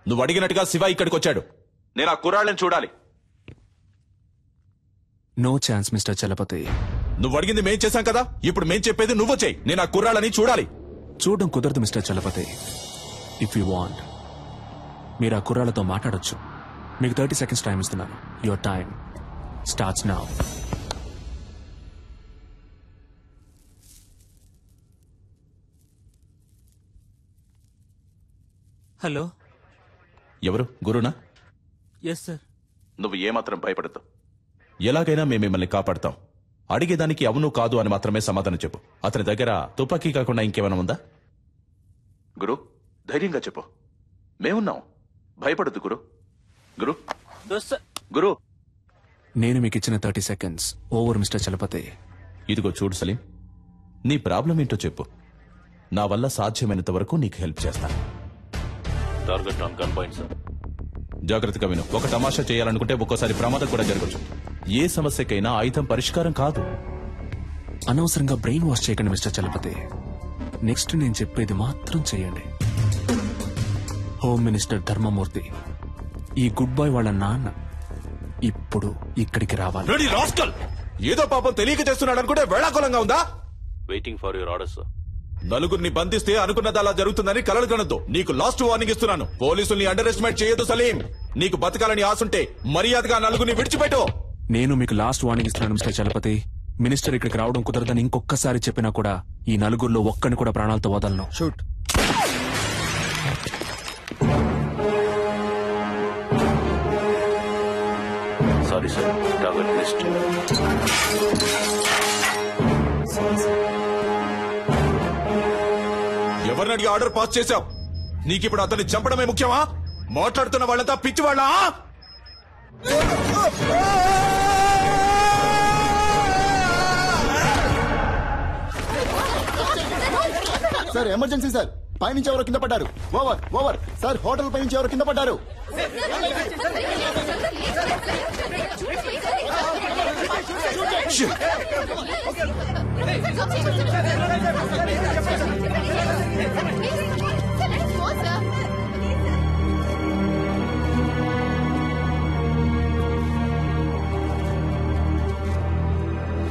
నువ్వు అడిగినట్టుగా శివ ఇక్కడికి వచ్చాడు. నేను ఆ కుర్రాళ్ళని చూడాలి. No chance mister Chalapathi. నువ్వు అడిగింది మేం చేశాం కదా, ఇప్పుడు మేం చెప్పేది నువ్వు చేయి. నేను ఆ కుర్రాళ్ళని చూడాలి. చూడడం కుదరదు mister Chalapathi. If you want మీరు ఆ కుర్రాళ్ళతో మాట్లాడొచ్చు. మీకు 30 seconds టైం ఇస్తున్నాను. Your time starts now. Hello, ఎవరు? గురునా? Yes sir. నువ్వు ఏమాత్రం భయపడద్దు. ఎలాగైనా మేము మిమ్మల్ని కాపాడుతాం. అడిగేదానికి అవును కాదు అని మాత్రమే సమాధానం చెప్పు. అతని దగ్గర తుపాకీ కాకుండా ఇంకేమైనా ఉందా? గురు, ధైర్యంగా చెప్పు. మేమున్నాం, భయపడద్దు గురు. గురు గురు నేను మీకు ఇచ్చిన 30 seconds ఓవర్ మిస్టర్ చలపతి. ఇదిగో చూడు సలీం, నీ ప్రాబ్లం ఏంటో చెప్పు. నా వల్ల సాధ్యమైనంత వరకు నీకు హెల్ప్ చేస్తాను. Target on gun point sir. జాగ్రత్తగా విను. ఒక తమాషా చేయాలనుకుంటే ఒక్కోసారి ప్రమాదం కూడా జరగచ్చు. ఏ సమస్యకైనా ఆయుధం పరిష్కారం కాదు. అనవసరంగా బ్రెయిన్ వాష్ చేయకండి మిస్టర్ చలపతి. నెక్స్ట్ నేను చెప్పేది మాత్రం చేయండి. హోమ్ మినిస్టర్ ధర్మమూర్తి, ఈ గుడ్ బాయ్ వాళ్ళ నాన్న ఇప్పుడు ఇక్కడికి రావాలి. ఏదో పాపం తెలియక చేస్తున్నాడు అనుకుంటే వేళాకులంగా ఉందా? Waiting for your orders. నలుగురిని బంధిస్తే అనుకున్నది అలా జరుగుతుందని కలలు కనొద్దు. నీకు లాస్ట్ వార్నింగ్ ఇస్తున్నాను. పోలీసుల్ని అండర్ ఎస్టిమేట్ చేయొద్దు సలీం. నీకు బతకాలని ఆశుంటే మర్యాదగా నలుగురిని విడిచిపెట్టు. నేను మీకు లాస్ట్ వార్నింగ్ ఇస్తున్నాను మిస్టర్ చలపతి. మినిస్టర్ ఇక్కడికి రావడం కుదరదని ఇంకొకసారి చెప్పినా కూడా ఈ నలుగురిలో ఒక్కని కూడా ప్రాణాలతో వదలను. Shoot. Sorry sir, target list. ఎవరిని అడిగి ఆర్డర్ పాస్ చేశావు? నీకిప్పుడు అతన్ని చంపడమే ముఖ్యమా? మాట్లాడుతున్న వాళ్ళంతా పిచ్చి వాళ్ళ? Sir emergency sir. పైనుంచి ఎవరో కింద పడ్డారు. Over over sir. హోటల్ పైనుంచి ఎవరో కింద పడ్డారు.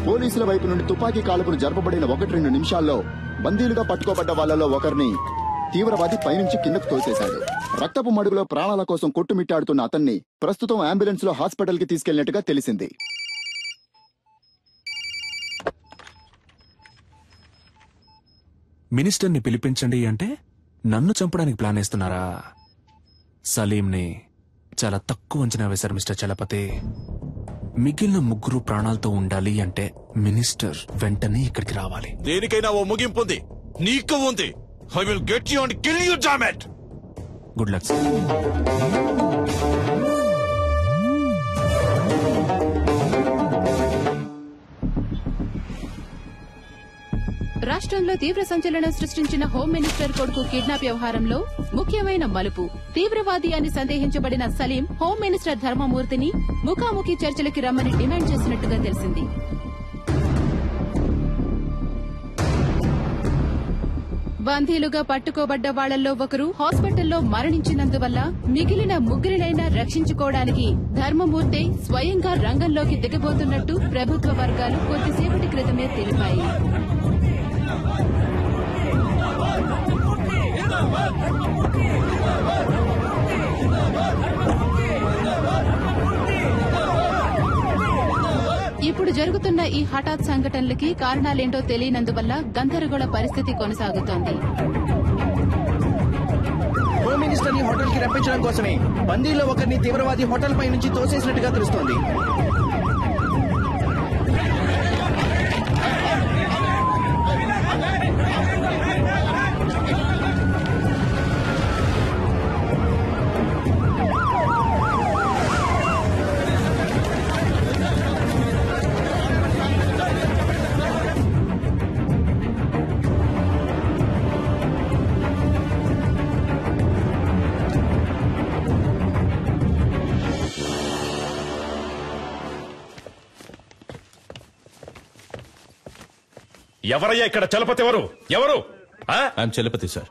పోలీసుల వైపు నుండి తుపాకీ కాల్పులు జరపబడిన 1-2 నిమిషాల్లో బందీలుగా పట్టుకోబడ్డ వాళ్లలో ఒకరిని తీవ్రవాది పైనుంచి కిందకు తోసేశాడు. రక్తపు మడుగులో ప్రాణాల కోసం కొట్టుమిట్టాడుతున్న అతన్ని ప్రస్తుతం అంబులెన్స్ లో హాస్పిటల్ కి తీసుకెళ్లినట్టుగా తెలిసింది. మినిస్టర్ని పిలిపించండి అంటే నన్ను చంపడానికి ప్లాన్ వేస్తున్నారా? సలీంని చాలా తక్కువ అంచనా వేశారు మిస్టర్ చలపతి. మిగిలిన ముగ్గురు ప్రాణాలతో ఉండాలి అంటే మినిస్టర్ వెంటనే ఇక్కడికి రావాలి. దేనికైనా ఓ ముగింపు ఉంది. నీకు ఉంది. I will get you and kill you, damn it. Good luck sir. రాష్ట్రంలో తీవ్ర సంచలనం సృష్టించిన హోం మినిస్టర్ కొడుకు కిడ్నాప్ వ్యవహారంలో ముఖ్యమైన మలుపు. తీవ్రవాది అని సందేహించబడిన సలీం హోం మినిస్టర్ ధర్మమూర్తిని ముఖాముఖి చర్చలకి రమ్మని డిమాండ్ చేసినట్టుగా తెలిసింది. బందీలుగా పట్టుకోబడ్డ వాళ్లలో ఒకరు హాస్పిటల్లో మరణించినందువల్ల మిగిలిన ముగ్గురినైనా రక్షించుకోవడానికి ధర్మమూర్తి స్వయంగా రంగంలోకి దిగబోతున్నట్టు ప్రభుత్వ వర్గాలు కొద్దిసేపటి క్రితమే తెలిపాయి. ఇప్పుడు జరుగుతున్న ఈ హఠాత్ సంఘటనలకి కారణాలేంటో తెలియనందువల్ల గందరగోళ పరిస్థితి కొనసాగుతోంది. హోమ్ మినిస్టర్ ని హోటల్ కి రప్పించడం కోసమే బందీలో ఒకరిని తీవ్రవాది హోటల్ పై నుంచి తోసేసినట్టుగా తెలుస్తోంది. ఎవరయ్యా ఇక్కడ చలపతి? ఎవరు? I'm Chalapathi sir.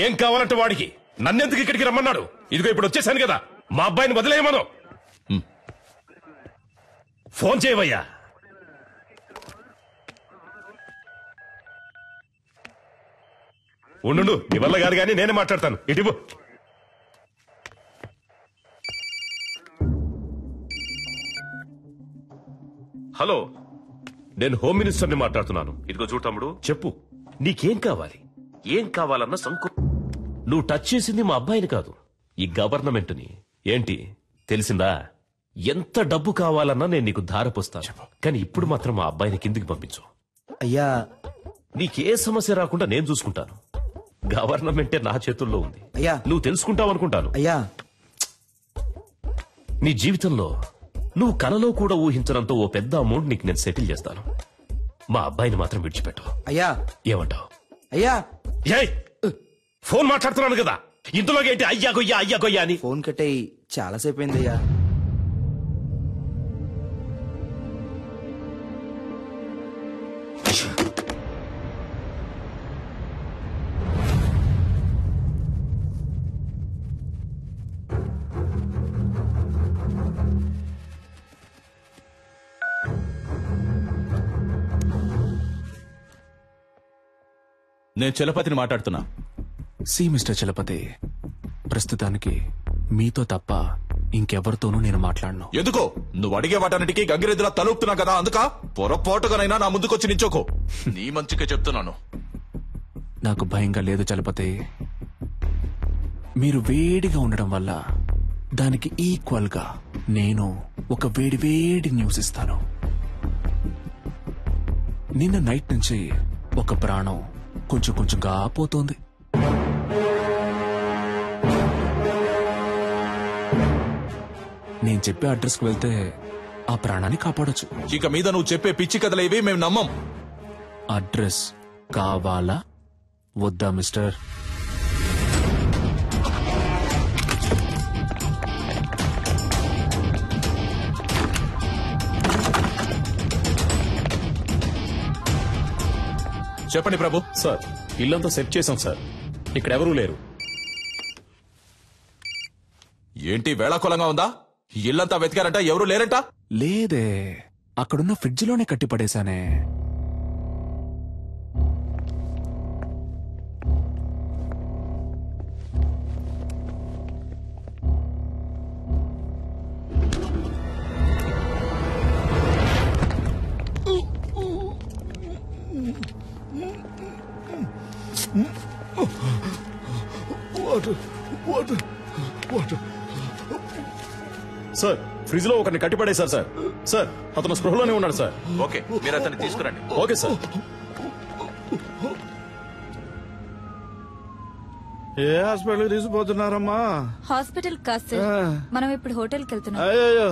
ఏం కావాలంటే వాడికి? నన్నెందుకు ఇక్కడికి రమ్మన్నాడు? ఇదిగో ఇప్పుడు వచ్చేసాను కదా, మా అబ్బాయిని వదిలేయమను. ఫోన్ చేయవయ్యా. ఉండు, నీ వల్ల కాదు కానీ నేనే మాట్లాడతాను. ఇటు హలో, నేను హోమ్ మినిస్టర్ని మాట్లాడుతున్నాను. ఇదిగో చూడు తమ్ముడు, చెప్పు నీకేం కావాలి? ఏం కావాలన్న నువ్వు టచ్ చేసింది మా అబ్బాయిని కాదు, ఈ గవర్నమెంట్ ని. ఏంటి తెలిసిందా? ఎంత డబ్బు కావాలన్నా నేను నీకు ధారపోస్తాను, కానీ ఇప్పుడు మాత్రం మా అబ్బాయిని కిందికి పంపించు. అయ్యా, నీకే సమస్య రాకుండా నేను చూసుకుంటాను. గవర్నమెంటే నా చేతుల్లో ఉంది. అయ్యా, నువ్వు తెలుసుకుంటావు అనుకుంటాను. అయ్యా, నీ జీవితంలో నువ్వు కలలో కూడా ఊహించడంతో ఓ పెద్ద అమౌంట్ నీకు నేను సెటిల్ చేస్తాను. మా అబ్బాయిని మాత్రం విడిచిపెట్టు. అయ్యా, ఏమంటావు? అయ్యా, ఏయ్, ఫోన్ మాట్లాడుతున్నాను కదా, ఇందులోకి ఏంటి అయ్యా గొయ్యా అని? ఫోన్ కట్టేయి, చాలాసేపు అయిందయ్యా. నేను చలపతిని మాట్లాడుతున్నా. సి మిస్టర్ చలపతి, ప్రస్తుతానికి మీతో తప్ప ఇంకెవరితోనూ నేను మాట్లాడను. ఎందుకో? నువ్వు అడిగే వాటన్నిటికీ గంగిరెద్దులా తలుపుతున్నా కదా, అందుక పొరపాటుగానైనా నా ముందుకొచ్చి నించోకో. నీ మంచిగా చెప్తున్నాను. నాకు భయంగా లేదు చలపతి. మీరు వేడిగా ఉండడం వల్ల దానికి ఈక్వల్ గా నేను ఒక వేడి న్యూస్ ఇస్తాను. నిన్న నైట్ నుంచి ఒక ప్రాణం కొంచెంగా పోతోంది. నేను చెప్పే అడ్రస్ కు వెళ్తే ఆ ప్రాణాన్ని కాపాడొచ్చు. ఇక మీద నువ్వు చెప్పే పిచ్చి కథలు ఇవి మేము నమ్మం. అడ్రస్ కావాలా వద్దా మిస్టర్? చెప్పండి ప్రభు. సార్, ఇల్లంతా సెట్ చేశాం సార్, ఇక్కడ ఎవరూ లేరు. ఏంటి వేళాకోళంగా ఉందా? ఇల్లంతా వెతికారంట, ఎవరూ లేరంట? లేదే, అక్కడున్న ఫ్రిడ్జ్ లోనే కట్టిపడేశానే. సార్, ఫ్రిడ్జ్ లో ఒకరిని కట్టిపడేశారు సార్. సార్, అతను స్పృహలోనే ఉన్నాడు సార్. ఓకే, మీరు అతన్ని తీసుకురండి. Okay sir. ఏ హాస్పిటల్ తీసుకుపోతున్నారమ్మా? హాస్పిటల్ కాదు సార్, మనం ఇప్పుడు హోటల్కి వెళ్తున్నాం. అయ్యో,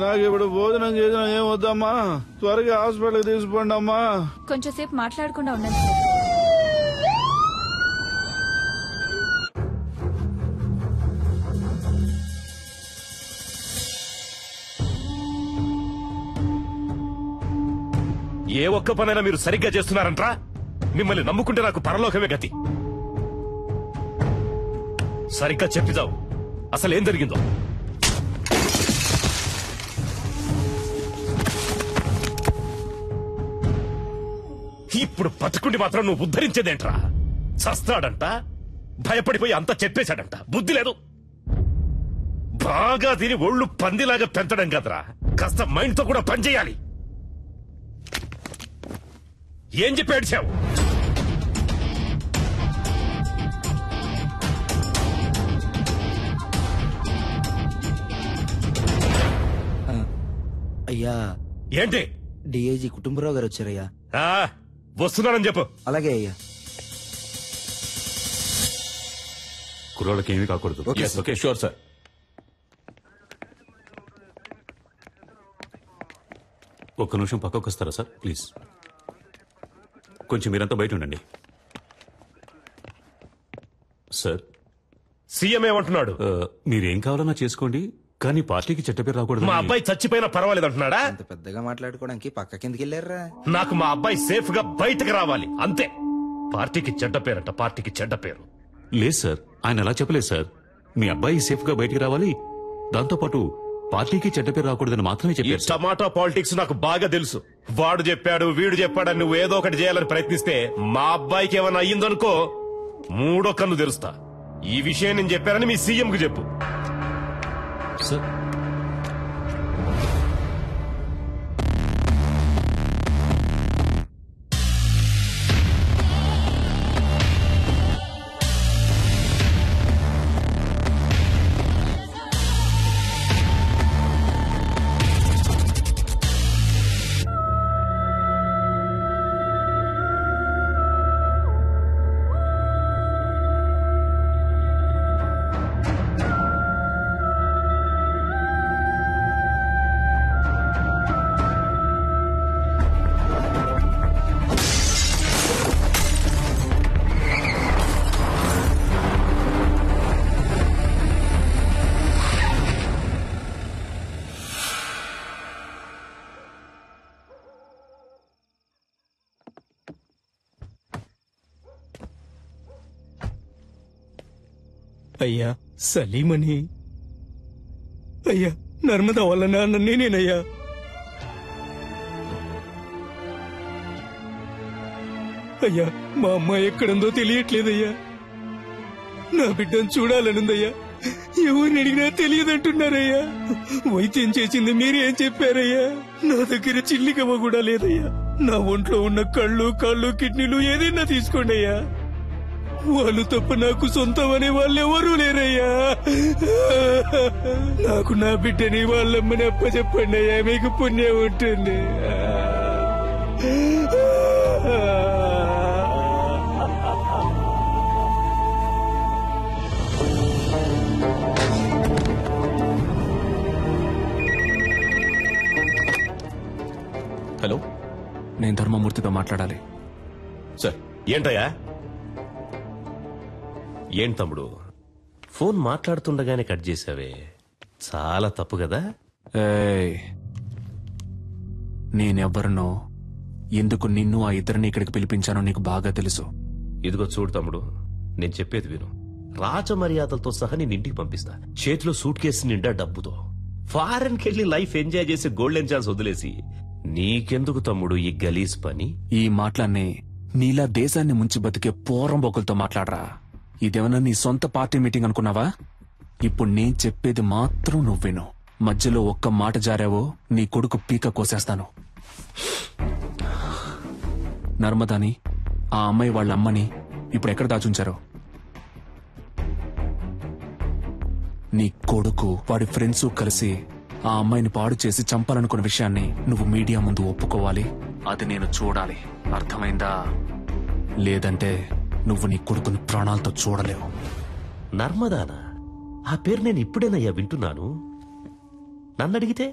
నాకు ఇప్పుడు భోజనం చేసిన ఏం వద్దమ్మా, త్వరగా హాస్పిటల్ తీసుకుపోండి అమ్మా. కొంచెం సేపు మాట్లాడకుండా ఉండండి సార్. ఏ ఒక్క పనైనా మీరు సరిగ్గా చేస్తున్నారంట్రా? మిమ్మల్ని నమ్ముకుంటే నాకు పరలోకమే గతి. సరిగ్గా చెప్పిదావు, అసలేం జరిగిందో. ఇప్పుడు బతుకుండి మాత్రం నువ్వు ఉద్ధరించేదేంట్రా? చస్తాడంట, భయపడిపోయి అంతా చెప్పేశాడంట. బుద్ధి లేదు. బాగా తిని ఒళ్ళు పందిలాగా పెంచడం కదరా, కాస్త మైండ్ తో కూడా పనిచేయాలి. ఏం చెప్పి ఏడ్చావు? అయ్యా, ఏంటి? డిఐజీ కుటుంబరావు గారు వచ్చారయ్యా. వస్తున్నానని చెప్పు. అలాగే అయ్యా. కుర్రోళ్ళకి ఏమీ కాకూడదు. Okay, sure sir. ఒక్క నిమిషం పక్కకు వస్తారా సార్, ప్లీజ్? కొంచెం మీరంతా బయట ఉండండి. సార్, సీఎం ఏమంటున్నాడు? మీరేం కావాలన్నా చేసుకోండి, కానీ పార్టీకి చెడ్డ పేరు రాకూడదు. మా అబ్బాయి చచ్చిపోయినా పర్వాలేదు అంటున్నాడా? అంత పెద్దగా మాట్లాడుకోవడానికి పక్క కిందకి వెళ్ళారా? నాకు మా అబ్బాయి సేఫ్ గా బయటకు రావాలి అంతే. పార్టీకి చెడ్డ పేరంట, పార్టీకి చెడ్డ పేరు. లేదు సార్, ఆయన అలా చెప్పలేదు సార్. మీ అబ్బాయి సేఫ్ గా బయటికి రావాలి, దాంతోపాటు పార్టీకి చెడ్డ పేరు రాకూడదని మాత్రమే ఈ చెప్పారు. టమాటా పాలిటిక్స్ నాకు బాగా తెలుసు. వాడు చెప్పాడు వీడు చెప్పాడని నువ్వు ఏదో ఒకటి చేయాలని ప్రయత్నిస్తే మా అబ్బాయికి ఏమైనా అయ్యిందనుకో మూడో కన్ను తెరుస్తా. ఈ విషయం నేను చెప్పానని మీ సీఎం కు చెప్పు. సార్ అయ్యా సలీమని, అయ్యా నర్మదా వాళ్ళ నాన్న నేనేనయ్యా. అయ్యా మా అమ్మాయి ఎక్కడుందో తెలియట్లేదయ్యా. నా బిడ్డను చూడాలనుందయ్యా. ఎవరిని అడిగినా తెలియదంటున్నారయ్యా. వైద్యం చేసింది మీరేం చెప్పారయ్యా? నా దగ్గర చిల్లికవ్వ కూడా లేదయ్యా. నా ఒంట్లో ఉన్న కళ్ళు కాళ్ళు కిడ్నీలు ఏదైనా తీసుకోండి అయ్యా. వాళ్ళు తప్ప నాకు సొంతం అనే వాళ్ళు ఎవరూ లేరయ్యా. నాకు నా బిడ్డని వాళ్ళమ్మని అప్పచెప్పండి అయ్యా, మీకు పుణ్యం ఉంటుంది. హలో, నేను ధర్మమూర్తితో మాట్లాడాలి. సార్. ఏంటయ్యా? ఏం తమ్ముడు, ఫోన్ మాట్లాడుతుండగానే కట్ చేసావే, చాలా తప్పు కదా? ఏయ్, నేనెవ్వరినో ఎందుకు నిన్ను ఆ ఇద్దరిని ఇక్కడికి పిలిపించానో నీకు బాగా తెలుసు. ఇదిగో చూడు తమ్ముడు, నేను చెప్పేది విను. రాజమర్యాదలతో సహా నేను ఇంటికి పంపిస్తా, చేతిలో సూట్ కేసు నిండా డబ్బుతో. ఫారెన్ కెళ్లి లైఫ్ ఎంజాయ్ చేసి గోల్డెన్ ఛాన్స్ వదిలేసి నీకెందుకు తమ్ముడు ఈ గలీజ్ పని? ఈ మాటలన్నీ నీలా దేశాన్ని ముంచి బతికే పోరంబోకులతో మాట్లాడరా. ఇదేమన్నా నీ సొంత పార్టీ మీటింగ్ అనుకున్నావా? ఇప్పుడు నేను చెప్పేది మాత్రం నువ్వు విను. మధ్యలో ఒక్క మాట జారావో నీ కొడుకు పీక కోసేస్తాను. నర్మదాని, ఆ అమ్మాయి వాళ్ళ అమ్మని ఇప్పుడు ఎక్కడ దాచుంచారో? నీ కొడుకు వాడి ఫ్రెండ్స్ కలిసి ఆ అమ్మాయిని పాడు చేసి చంపాలనుకున్న విషయాన్ని నువ్వు మీడియా ముందు ఒప్పుకోవాలి. అది నేను చూడాలి, అర్థమైందా? లేదంటే నువ్వు నీ కొడుకుని ప్రాణాలతో చూడలేవు. నర్మదానా? ఆ పేరు నేను ఇప్పుడేనయ్యా వింటున్నాను. నన్ను అడిగితే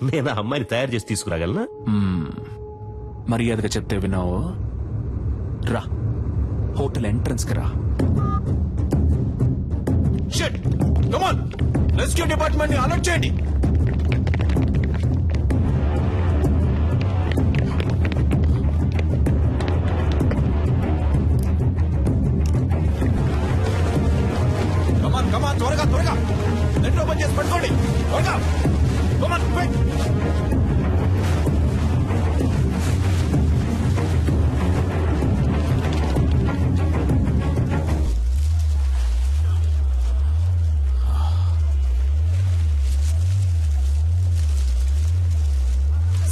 నేను ఆ అమ్మాయిని తయారు చేసి తీసుకురాగలనా? మర్యాదగా చెప్తే విన్నావు. రా, హోటల్ ఎంట్రన్స్ కి రా. రెస్క్యూ డిపార్ట్మెంట్ ని అలర్ట్ చేయండి. కమాన్, త్వరగా త్వరగా నెట్ ఓపెన్ చేసి పట్టుకోండి. త్వరగా కమాన్, క్విక్.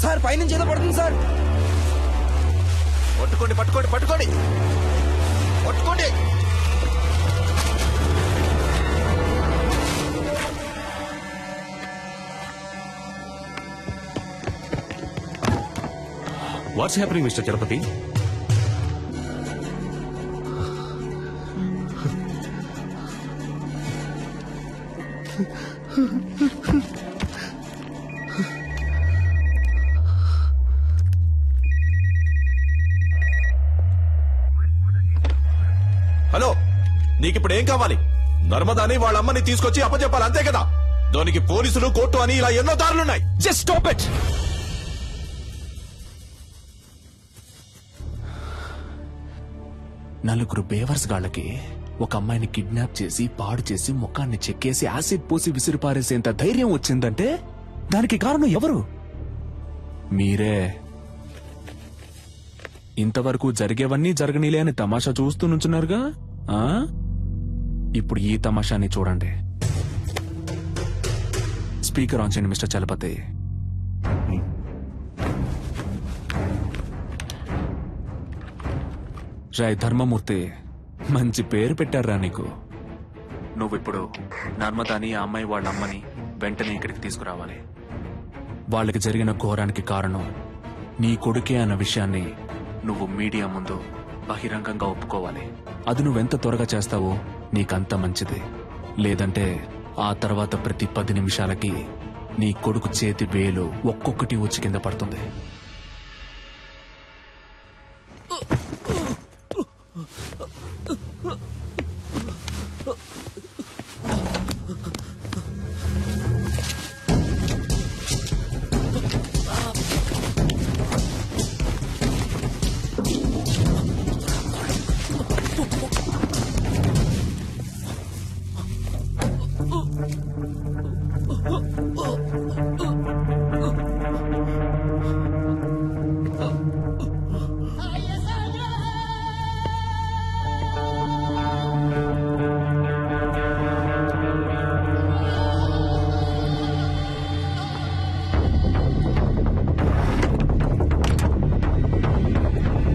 సార్ పైనుంచి ఏదో పడుతుంది సార్. పట్టుకోండి పట్టుకోండి పట్టుకోండి పట్టుకోండి. What's happening mister Chalapathi? Hello, నీకిప్పుడు ఏం కావాలి? నర్మదాని వాళ్ళ అమ్మని తీసుకొచ్చి అప్పచెప్పాలి, అంతే కదా? దానికి పోలీసులు, కోర్టు అని ఇలా ఎన్నో దారులున్నాయి. Just stop it. నలుగురు బేవర్స్ గాళ్ళకి ఒక అమ్మాయిని కిడ్నాప్ చేసి పాడు చేసి ముఖాన్ని చెక్కేసి యాసిడ్ పోసి విసిరిపారేసేంత ధైర్యం వచ్చిందంటే దానికి కారణం ఎవరు? మీరే. ఇంతవరకు జరిగేవన్నీ జరగనీలే అని తమాషా చూస్తూ నుంచున్నారుగా. ఇప్పుడు ఈ తమాషాని చూడండి. స్పీకర్ ఆన్ చేయండి మిస్టర్ చలపతి. రాయ్ ధర్మమూర్తి, మంచి పేరు పెట్టారా నీకు. నువ్విప్పుడు నర్మదాని ఆ అమ్మాయి వాళ్ళ అమ్మని వెంటనే ఇక్కడికి తీసుకురావాలి. వాళ్ళకి జరిగిన ఘోరానికి కారణం నీ కొడుకే అన్న విషయాన్ని నువ్వు మీడియా ముందు బహిరంగంగా ఒప్పుకోవాలి. అది నువ్వెంత త్వరగా చేస్తావో నీకంత మంచిది. లేదంటే ఆ తర్వాత ప్రతి 10 నిమిషాలకి నీ కొడుకు చేతి వేలు ఒక్కొక్కటి వచ్చి కింద పడుతుంది.